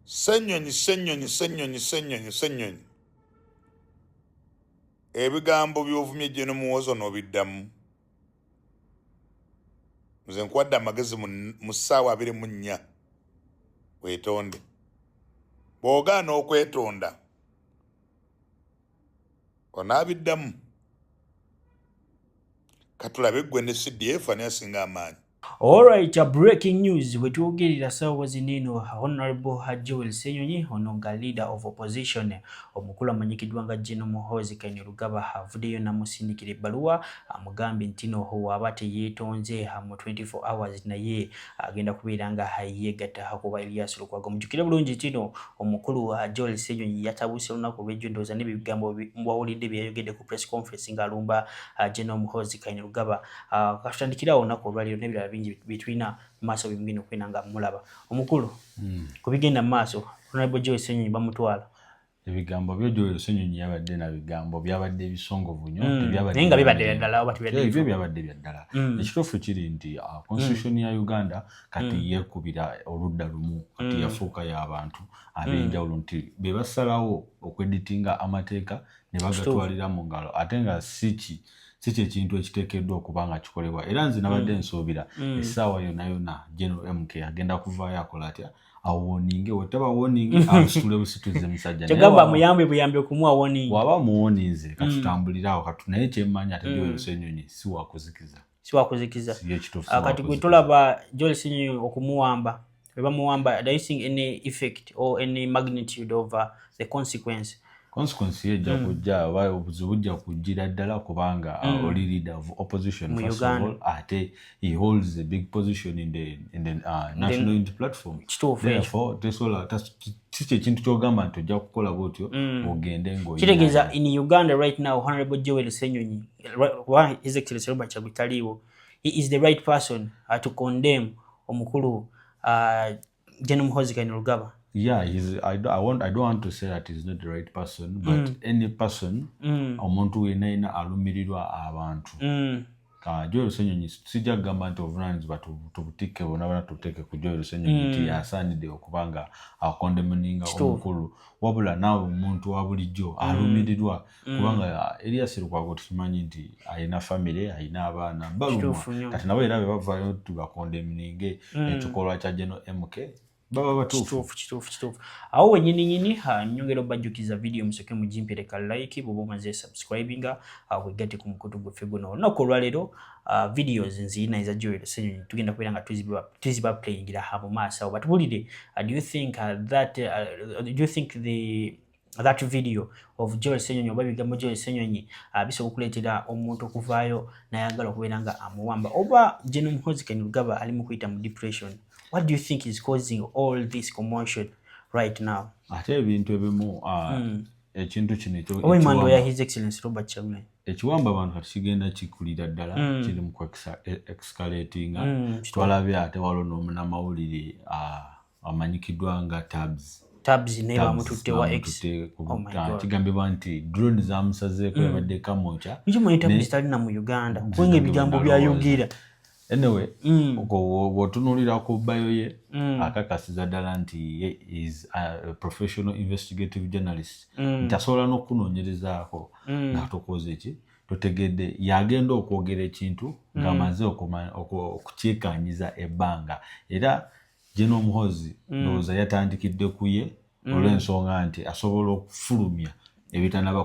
Ssenyonyi. Ebigambo by'ovumye General Muhoozi n'obiddamu. Nze nkwadde amagezi mu ssaawa 24. Weetonde. Bw'ogaana okwetonda onaabiddamu. Katulabe gwe ne CDF ani asinga amaanyi. Alright, breaking news. Wetuogerera sawa zinino Honorable Joel Ssenyonyi ono nga leader of opposition omukulu amanyikidwa nga General Muhoozi Kainerugaba avuddeyo namusindikira ebbaluwa amugambye nti no waba teyeetonze mu 24 hours naye agenda kubeera nga yeegatta kuba Elias Lukwago. Mujjukire bulungi tino omukulu Joel Ssenyonyi yatabuse olunaku lw'ejjo ndowooza n'ebigambo mwawulidde byayogedde ku press conference ng'alumba General Muhoozi Kainerugaba. Katutandikira olunaku olwaleero n'ebirala bingi bitwina maaso bimugenda okwina nga mulaba omukulu ku bigenda mu maaso Honorable Joel Ssenyonyi bamutwala. Ebigambo byo Joel Ssenyonyi yabadde na bigambo byabadde bisongovu nnyo naye nga bibadde bya ddala oba tibadde ebyo byabadde bya ddala. Ekituufu kiri nti constitution ya Uganda kati yeekubira oludda lumu kati yafuuka y'abantu ab'enjawulo nti be basalawo okweditinga amateeka ne bagatwalira mu ngalo ate nga si kyekintu ekiteekeddwa okuba nga kikolebwa. Era nze nabadde nsuubira essaawa yonna General MK agenda kuvaayo akola atya awoninge wetaba woninge asitule busituze musajja kyegamba buyambe okumuwa woninge waba muwoninze katutambulirawo naye kyemmanya ate Joel Ssenyonyi si wakuzikiza kati gwe tulaba Joel Ssenyonyi okumuwamba we bamuwamba, do you think any effect or any magnitude of the consequence yejja kujja obuzibu bujja kujjira ddala kubanga oli leader of opposition first of all ate he holds a big position in the national unity platform. Therefore si ekintu kyogamba nti ojja kukola bwotyo ogende ngo kitegeeza in Uganda right now Honorable Joel Ssenyonyi His Excellency Robert Kyagulanyi Ssentamu he is the right person to condemn omukulu General Muhoozi Kainerugaba. Yeah, I don't want to say that he's not the right person, but any person omuntu wenaina alumirirwa abantu. Joel Ssenyonyi sijja kugamba nti obuvunaanyizibwa tubutikke bonna tuteeke ku Joel Ssenyonyi nti asaanidde okubanga akondemninga omukulu wabula naawe omuntu wa bulijjo alumirirwa kubanga Elias Lukwago tukimanyi nti alina famire alina abaana balumwa kati nabo era bebavaayo tubakondemninge ekikolwa kya General MK baba batuufu. Awo wenyini nyongera obajjukiza video musoke mujimpereka like bwoba omaze subscribinga wegate ku mukutu gwaffe guno olunaku olwaleero videos nzirina eza Joel Ssenyonyi tugenda kubeera nga tuziba playingira mu maaso awo batubulire do you think that video of Joel Ssenyonyi oba ebigambo Joel Ssenyonyi bisobola okuleetera omuntu okuvaayo nayagala okubeera nga amuwamba oba General Muhoozi Kainerugaba ali mu kuyita mu depression? What do you think is causing all this commotion right now? Ate ebintu ebimu ekintu kino ekiwamba ya His Excellency Robert Kyagulanyi ekiwamba abantu kati kigenda kikulira ddala kiri mu escalating. Twalabye ate waliwo n'omunamawulire amanyikiddwa nga Tabs naye bamututte wa X. Kigambibwa nti drone zamusazeeko yabadde kamokya nikimanyi Tabs talina mu Uganda kubanga ebigambo byayogera. Anyway, wotunulira ku bayo ye akakasiza ddala nti ye is a professional investigative journalist nti asobola n'okunoonyerezaako ng'atokoze eki totegedde yagenda okwogera ekintu ng'amaze okukyekanyiza ebbanga era General Muhoozi ndowooza yatandikidde ku ye olw'ensonga nti asobola okufulumya ebitanaba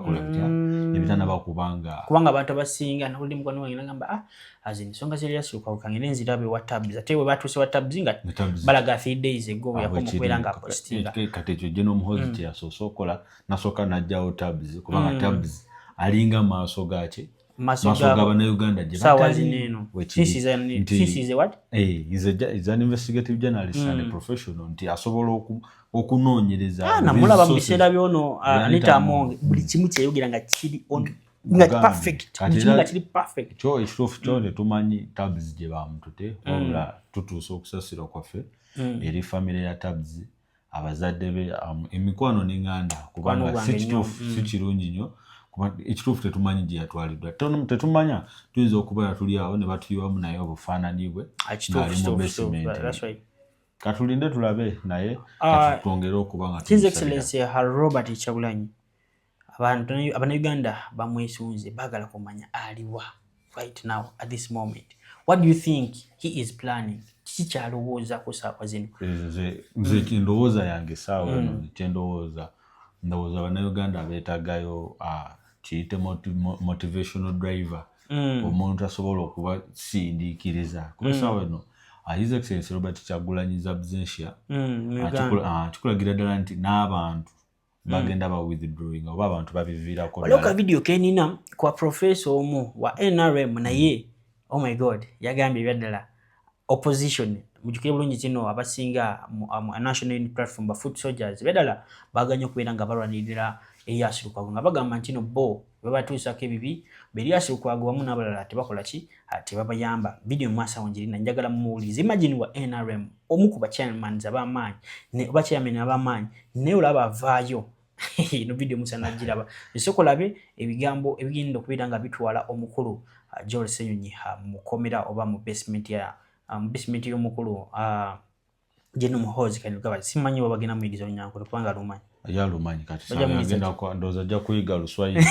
kubanga abantu abasinga nawulidde mukwano wange nagamba ensonga Elias Lukwago kangende nzirabe wa Tabs ate we batuuse wa Tabs nga balaga 3 days ago yakoma okubeera nga apostinga kati ekyo General Muhoozi kyeyasoose okola nasooka n'ajjawo Tabs kubanga Tabs alinga maaso gaaki maaso g'Abannayuganda gye is an investigative journalist and a professional nti asobola okunoonyereza namulaba mu biseera byono Anita Amonge buli kimu kyeyogera nga kiri perfect kyo ekituufu kyo tetumanyi Tabs gye bamutute wabula tutuusa okusasira kwaffe eri famire ya Tabs abazadde be emikwano n'enganda kubanga si kituufu si kirungi nnyo ekituufu tetumanyi gye yatwaliddwa tetumanya tuyinza okubeera tuli awo ne batuyiwamu naye obufaanani bwe ng'ali mu basement katulinde tulabe naye twongere okuba nga His Excellency Robert Kyagulanyi Uganda bamwesunze bagala kumanya aliwa right now at this moment. What do you think he is planning? Kikyalowooza ku saawa zino? Nze kindowooza yange saawa eno kyendowooza ndowooza bannayuganda beetagayo kiyite motivational driver, omuntu asobola okubasindiikiriza kuba saawa eno His Excellency Robert Kyagulanyi absentia kikulagira ddala nti n'abantu bagenda ba withdrawing oba abantu babiviirako ddala. Waliwo video kenina kwa professor omu wa NRM naye oh my god yagambye ebyaddala opposition mujukire bulungi kino abasinga mu National Unity Platform ba foot soldiers bedala baganya okubeera nga balwanirira Erias Lukwago nga bagamba nti no bo babatuusako ebibi Erias Lukwago wamu n'abalala tebakola ki tebabayamba. Video mwasa wanjirina njagala mumuwulirize. Imagine wa NRM omu ku bachairman ab'amaanyi ne bachairman ab'amaanyi ne olaba avaayo no video musa najiraba esokolabe ebigambo ebigenda okubeera nga bitwala omukulu Joel Ssenyonyi mukomera oba mu basement y'omukulu General Muhoozi Kainerugaba. Simanyi babagenda muyiriza Onyanko kubanga alumanyi yalumanyi kati agenda ndoza ajja kuyiga Luswayiri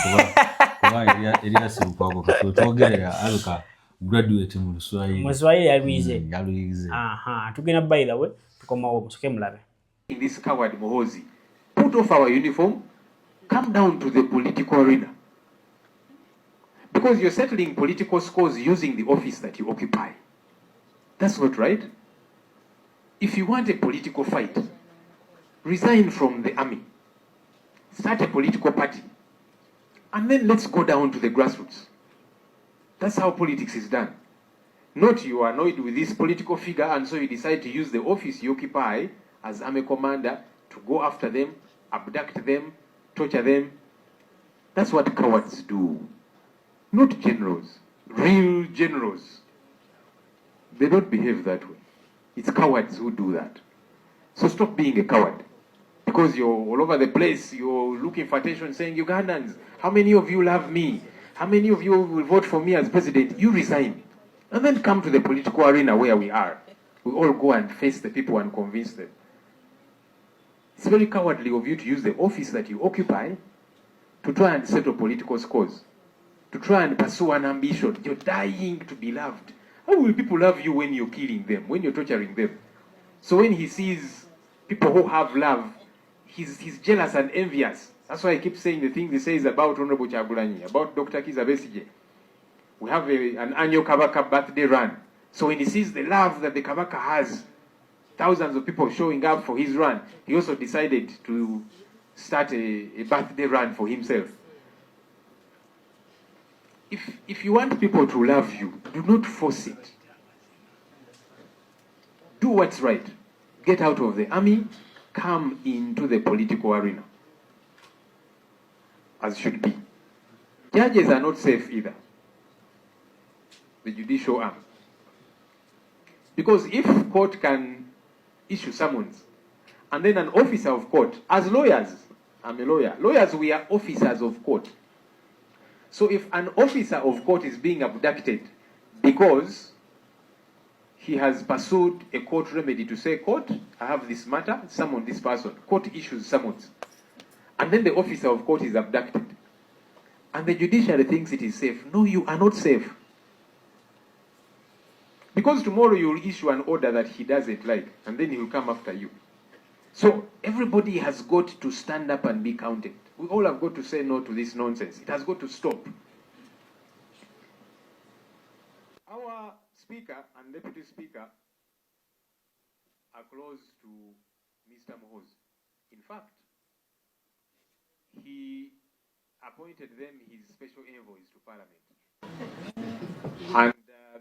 kuba Erias Lukwago twogera aluka graduate mu Luswayiri yaluyize. Tugenda by the way tukomawo musoke mulabe. In this coward Muhoozi, put off our uniform, come down to the political arena. Because you're settling political scores using the office that you occupy. That's not right. If you want a political fight, resign from the army, start a political party, and then let's go down to the grassroots. That's how politics is done. Not you are annoyed with this political figure and so you decide to use the office you occupy as army commander to go after them, abduct them, torture them. That's what cowards do. Not generals. Real generals. They don't behave that way. It's cowards who do that. So stop being a coward. Because you're all over the place, you're looking for attention saying, Ugandans, how many of you love me? How many of you will vote for me as president? You resign. And then come to the political arena where we are. We all go and face the people and convince them. It's very cowardly of you to use the office that you occupy to try and settle political scores, to try and pursue an ambition. You're dying to be loved. How will people love you when you're killing them, when you're torturing them? So when he sees people who have love, he's jealous and envious. That's why I keep saying the thing he says about Honorable Kyagulanyi, about Dr. Kizza Besigye. We have an annual Kabaka birthday run. So when he sees the love that the Kabaka has, thousands of people showing up for his run, he also decided to start a birthday run for himself. If you want people to love you, do not force it. Do what's right. Get out of the army, come into the political arena. As should be. Judges are not safe either. The judicial arm. Because if court can issue summons, and then an officer of court, as lawyers, I'm a lawyer, lawyers, we are officers of court. So if an officer of court is being abducted because he has pursued a court remedy to say, court, I have this matter, summon this person, court issues summons, and then the officer of court is abducted, and the judiciary thinks it is safe. No, you are not safe. Because tomorrow you will issue an order that he doesn't like, and then he will come after you. So everybody has got to stand up and be counted. We all have got to say no to this nonsense. It has got to stop. Our Speaker and Deputy Speaker are close to Mr. Muhoozi. In fact, he appointed them his special envoys to Parliament. And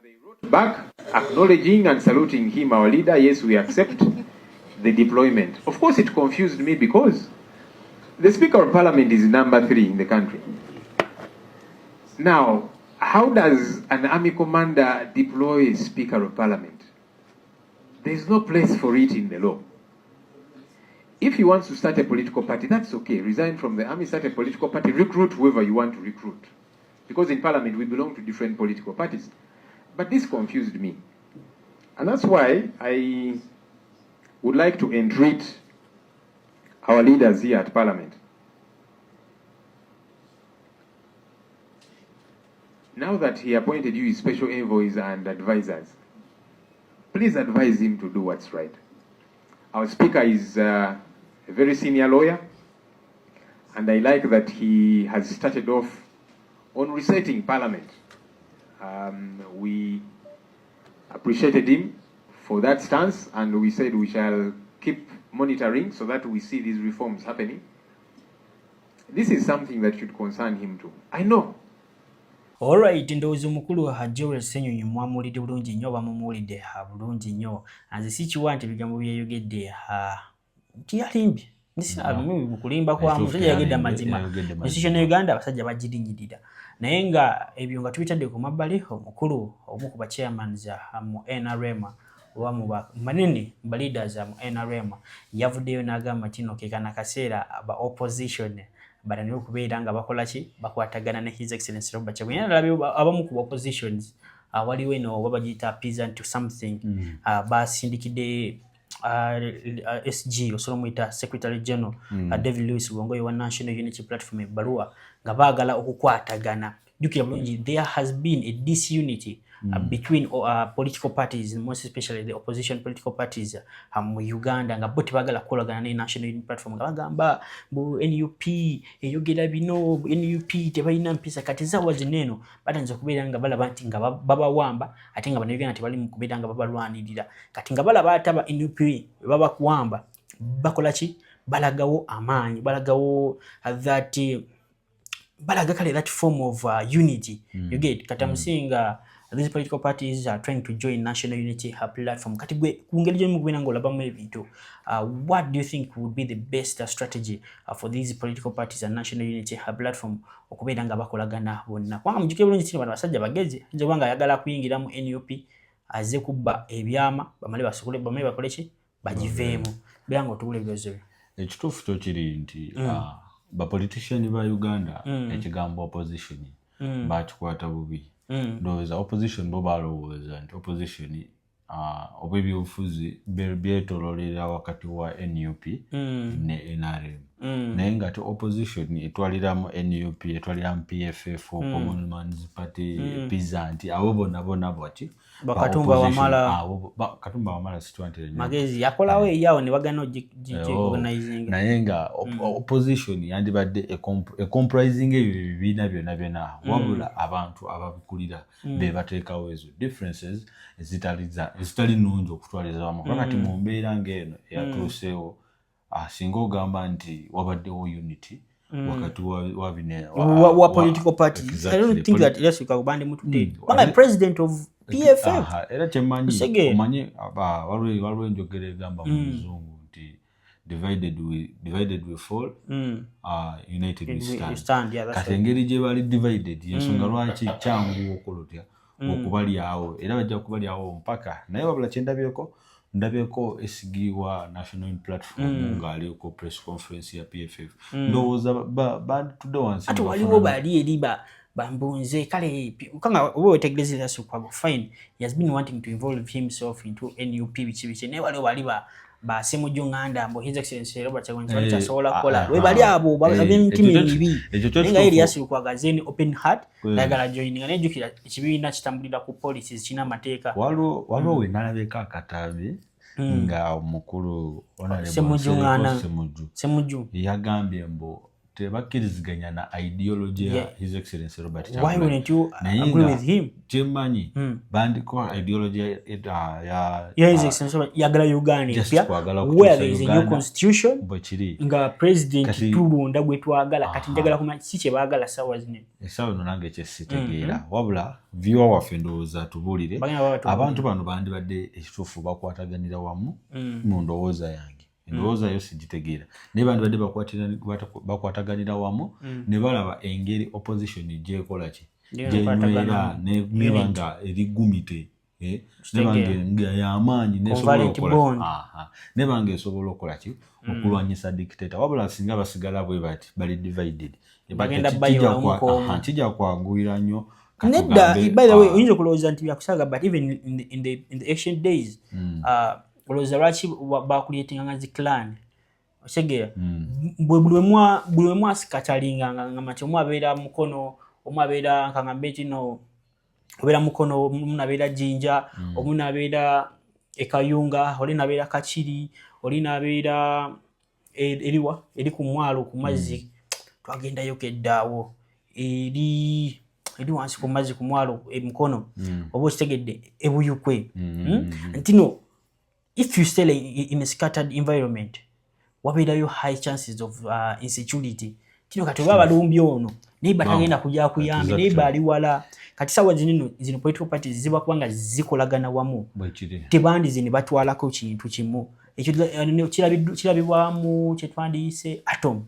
they wrote back acknowledging and saluting him, our leader. Yes, we accept the deployment. Of course, it confused me because the Speaker of Parliament is number 3 in the country. Now, how does an army commander deploy a Speaker of Parliament? There is no place for it in the law. If he wants to start a political party, that's okay. Resign from the army, start a political party, recruit whoever you want to recruit. Because in Parliament, we belong to different political parties. But this confused me. And that's why I would like to entreat our leaders here at Parliament. Now that he appointed you his special envoys and advisors, please advise him to do what's right. Our speaker is a very senior lawyer, and I like that he has started off on resetting Parliament. We appreciated him for that stance, and we said we shall keep monitoring so that we see these reforms happening. This is something that should concern him too. I know. Alright, ndowooza omukulu wa Joel Ssenyonyi mwamulidde bulungi nnyo bamumuwulidde bulungi nnyo. Nze sikiwa nti ebigambo byeyogedde tiyalimbye. Ndisaalumu bukulimba kwa musajja yagedde amazima. Constitution Uganda abasajja bagirinnyirira. Naye nga ebyo nga tubitadde ku mabbali, omukulu omu ku chairmans mu NRM oba mu manene ba leaders mu NRM yavuddeyo n'agamba kino kekana kaseera aba opposition barani okubeera nga bakola ki bakwatagana ne His Excellency Robert Kyagulanyi. Nalabye abamu ku oppositions waliwo eno babagiyita appeasant to something basindikidde SG osobola muyita Secretary General David Lewis Lwongoye wa National Unity Platform ebbaluwa nga baagala okukwatagana. Jukira bulungi, there has been a disunity between political parties, most especially the opposition political parties mu Uganda, nga bo tebagala kukolagana ne National Unity Platform nga bagamba bu NUP eyogera bino, NUP tebalina mpisa. Kati zawa zineno batanze kubeera nga balaba nti nga babawamba ate nga bannayuganda tebali mu kubeera nga babalwanirira. Kati nga balaba ataba NUP baba kuwamba bakola ki balagawo amaanyi, balagawo that form of unity. You get kati amusinga these political parties are trying to join National Unity Platform. Kati gwe kungeli gye mugwina ngo labamu ebintu. What do you think would be the best strategy for these political parties and National Unity Platform okubeera nga bakolagana bonna? Kwanga mujjuke bulungi kino bano basajja bagezi nje wanga ayagala kuyingira mu NUP aze kubba ebyama bamale basukule bamale bakole ki bagiveemu birango otubule byozo. Ekituufu kyo kiri nti ba politician ba Uganda ekigambo opposition bakikwata bubi. Ndowooza opposition bo balowooza nti opposition obw'ebyobufuzi byetololera wakati wa NUP ne NRM. Naye nga te opposition etwaliramu NUP etwaliramu PFF, Commonwealth Party, Peasant, abo bonna bwaki Katumba Wamala situantire magezi yakolawo eyawo ne bagana organizing. Naye nga opposition yandibadde comprising ebyo bibiina byonna wabula abantu ababikulira be bateekawo ezo differences ezitali nnungi okutwaliza wamu. Kakati mu mbeera ng'eno eyatuuseewo singa ogamba nti wabaddewo unity wakati wa political parties. I don't think that yes ukabande mutu did. Banga president of PFF. Era kyemanyi omanyi waliwo enjogera egamba mu Luzungu nti divided we fall, united we stand. Kati engeri gye bali divided yensonga lwaki kyangu okolotya okubalyawo era bajja kubalyawo mpaka naye wabula ndabyeko esigibwa National Unity Platform ng'aliko press conference ya PFF. Ndowooza batudde wansi ate waliwo bali eri bambunze kale kanga obo wetegereza sukwago fine. He has been wanting to involve himself into NUP bichi naye waliwo bali ba Ssemujju Nganda mbo His Excellency Robert Kyagulanyi kyasobola kukola we bali abo ab'emitima emibi nga eri yasirukwagazeni open heart dagala joining nga nejjukira ekibiina kitambulira ku policies kina amateeka. Waliwo we nalabeka akatambi nga omukulu Ssemujju yagambye mbo tebakkiriziganya na ideology ya His Excellency Robert Kyagulanyi. Why wouldn't you agree with him? Kyemanyi bandiko ideology ya His Excellency yagala Uganda where there is a new constitution nga president tulunda gwe twagala kati njagala kumanya si kye baagala sawa zine. Esawa no nange kyesitegeera wabula viewer waffe ndowooza tubulire abantu bano bandibadde ekituufu bakwataganira wamu mu ndowooza yange. Ndowooza yo sigitegeera naye bandibadde bakwataganira wamu ne balaba engeri opposition gyekola ki gyenywera nebanga erigumite nebanga yamaanyi nebanga esobola okukola ki okulwanyisa dictator wabula singa basigala bwe bati bali divided kijja kwanguyira nnyo. Nedda by the way oyinza okulowooza nti byakusaaga but even in the ancient days olowooza lwaki bakuleetinga nga zi clan okitegera buli we mwasikatalinga nga mati omu abeera mukono omu abeera nkambe kino obeera mukono omu nabeera Jinja omu nabeera Ekayunga oli nabeera Kachiri oli nabeera eriwa eri ku mwalo ku mazzi twagendayo keddaawo eri wansi ku mazzi ku mwalo mukono oba okitegedde ebuyukwe ntino if you stay in a scattered environment wabeerayo high chances of insecurity kino kati oba balumbi ono naye batagenda kujja kuyambe naye bali wala kati sawa zino political parties ziba kubanga zikolagana wamu tebandi zini batwalako kintu kimu ekyo kirabibwamu kyetwandiyise atom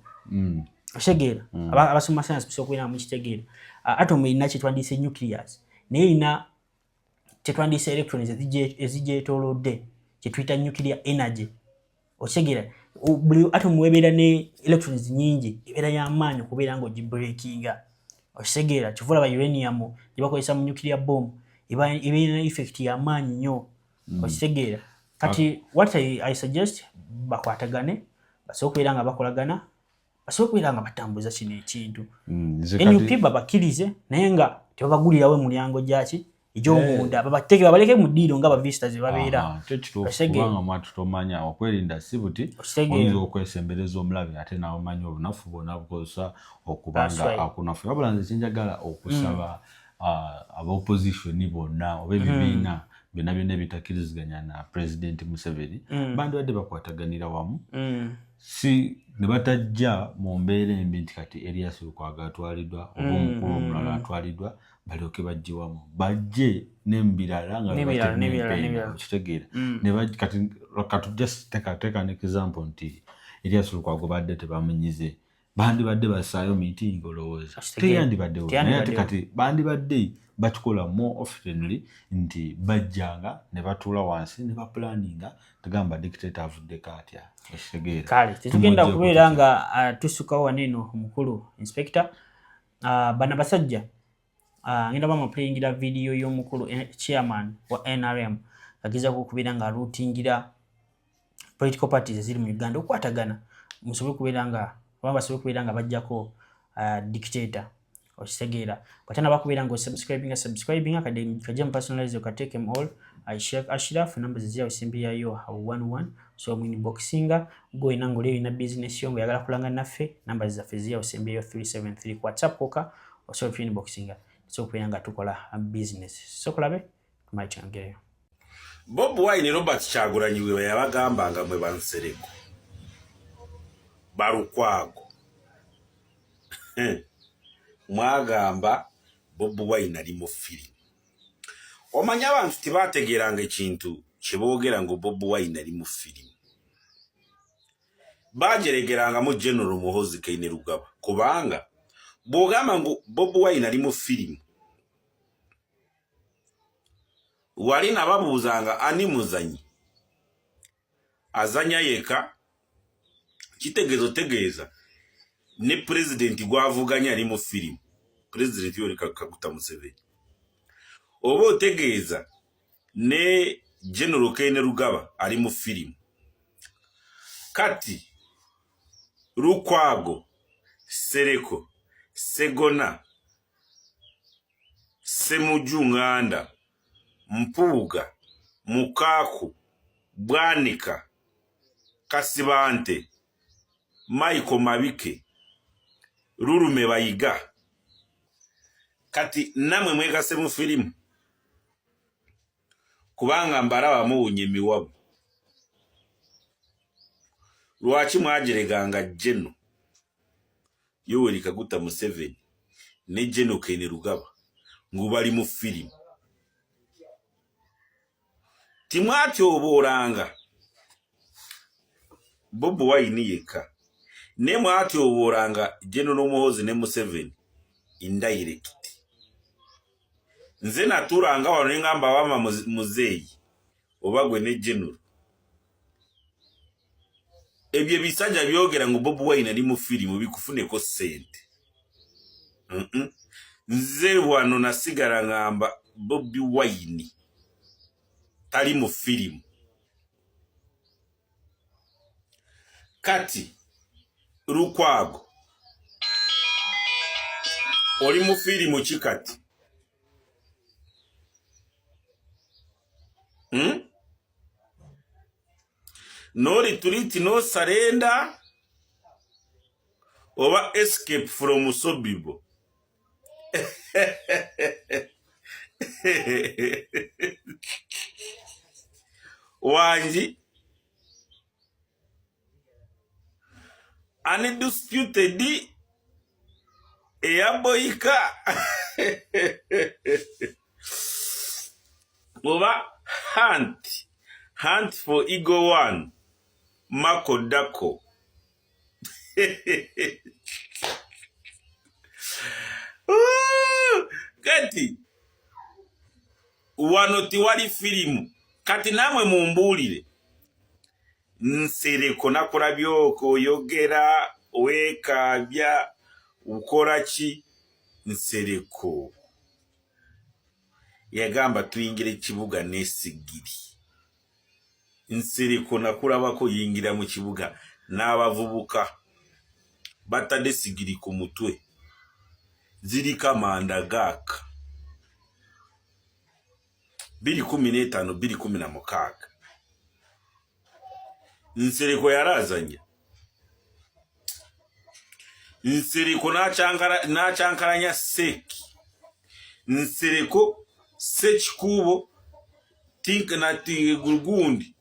okitegera abasoma science bisobola mu kitegeera atom erina kyetwandiyise nucleus naye erina kyetwandiyise electrons ezigyetoolodde kyetuyita nuclear energy okitegera buli atom webeera ne electrons nyingi ebeera y'amaanyi okubeera ng'ogibreakinga okitegera kivula ba uranium gye bakozesa mu nuclear bomb ebeera effect y'amaanyi nnyo okitegera kati what I suggest bakwatagane basobola okubeera nga bakolagana basobola okubeera nga batambuza kino ekintu NUP babakkirize naye nga tebabagulirawo emulyango gyaki egy'omunda babateke babaleke mu ddiiro nga bavisitors babeera kubanga mwatu tomanya okwerinda si buti oyinza okwesembereza omulabe ate nawe omanyi obunafu bwonna bukozesa okubanga akunafu wabula nze kyenjagala okusaba aba-opposition bonna oba ebibiina byonna byonna ebitakkiriziganya na President Museveni bandibadde bakwataganira wamu si ne batajja mu mbeera embi nti kati Erias Lukwago atwaliddwa oba omukulu omulala atwaliddwa balyoke bajje wamu bajje n'embirala nga kitegeera kati just take an example nti Erias Lukwago badde tebamunyize bandibadde basaayo meeting olowooza teyandibaddewo naye ate kati bandibadde bakikola more oftenly nti bajjanga ne batuula wansi ne baplaninga tugamba dictator avuddeko atya ekitegeera kale tetugenda kubeera nga tusukawo waneno omukulu inspector bana basajja ngenda bamaplayingira video y'omukulu chairman wa NRM agezaako okubeera nga aruutingira political parties eziri mu Uganda okwatagana musobole okubeera nga basobole okubeera nga bajjako dictator okitegeera batana bakubeera nga subscribing kajja mu personalize okateke them all Sheikh Ashraf numbers ziriawo simbi yayo 11 so mu inboxinga go inango leo ina business yongo yagala kulanga naffe numbers zaffe ziriawo simbi yayo 373 ku WhatsApp koka so fi inboxinga so kubeera nga tukola business so kulabe tumaitangeyo Bob Wine Robert Kyagulanyi we yabagambanga mwe bansereko Barukwago mwagamba Bob Wine ali mu filimu omanya abantu tebategeranga ekintu kyeboogera ngo Bob Wine ali mu filimu bajeregeranga mu General Muhoozi Kainerugaba kubanga bwogamba ngo Bob Wine ali mu filimu wali nababuuzanga ani muzanyi azanya yeka kitegezo tegeeza ne president gwavuganya ali mu filimu president Yoweri Kaguta Museveni oba otegeeza ne General Kainerugaba ali mu filimu kati Lukwago Sereko Segona Semujunganda Mpuuga Mukaku Bwanika Kasibante Michael Mabike Lulume Bayiga kati namwe mwegase mu filimu kubanga mbalaba muwunyemi wabu lwaki mwajereganga General Yoweri Kaguta Museveni ne General Kainerugaba ngo bali mu filimu timwatyoboolanga Bob Wine yeka ne mwatyoboolanga General Muhoozi ne Museveni indirect nze naturanga wano ngamba wama muzeeyi obagwe ne General ebyo bisajja byogera ngo Bob Wine ali mu filimu bikufuneko sente nze wano nasigala ngamba Bob Wine tali mu filimu kati Lukwago oli mu firimu ki kati? No retreat, no surrender, oba escape from Sobibo. Wanji undisputed eyaboyika oba hunt for Eagle One Mako Dako. Kati wano tiwali firimu kati namwe mumbulire Nsereko nakola byoko yogera wekabya ukola ki Nsereko yagamba tuyingire kibuga nesigiri. Nsereko nakulabako yingira mu kibuga n'abavubuka batadde sigiri ku mutwe ziri kamanda gaka 2015 2016. Nsereko yarazanya. Nsereko nachankaranya seki. Nsereko sekikubo tinka na tigurgundi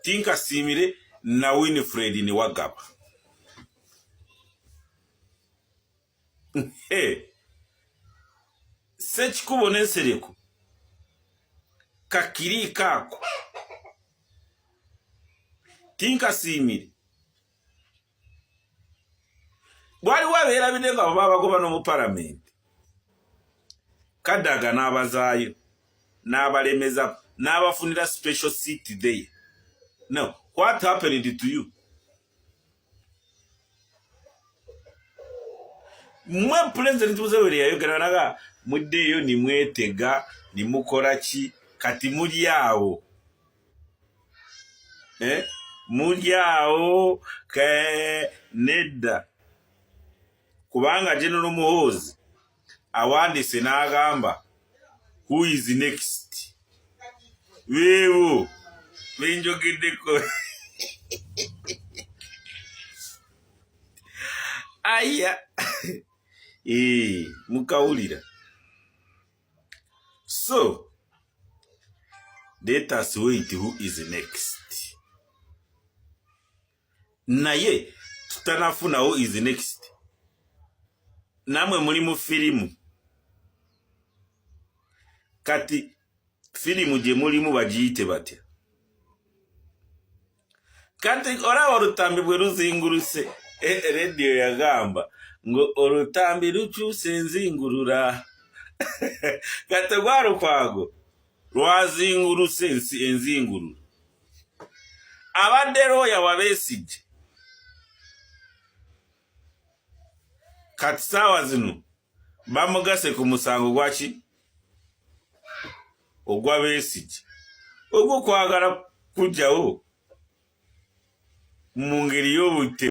tinka simire na Winifred ni wagaba. Sekikubo ne Nsereko kakiri kako tinka simire bwali wabeera bidenga baba goba no mu parliament Kadaga n'abazaayo n'abalemeza n'abafunira special seat there. No, what happened to you? Mwe president Museveni yayogera naga muddeyo ni mwetega ni mukola ki kati muli awo muli awo nedda kubanga General Muhoozi awandise n'agamba who is next. Weewo benjogeddeko aya mukawulira. So let us wait who is next. Naye tutanafuna who is next. Namwe muli mu firimu kati firimu je mulimu bagiyite batya kati ora orutambi bwe ruzinguruse radio yagamba ngo orutambi rucyuse nzingurura kati Lukwago rwazinguruse enzingurura abadde roya wabesije kati sawa zino bamugase ku musango gwaki ogwa Besigye ogwo kwagala kujjawo mu ngeri y'obute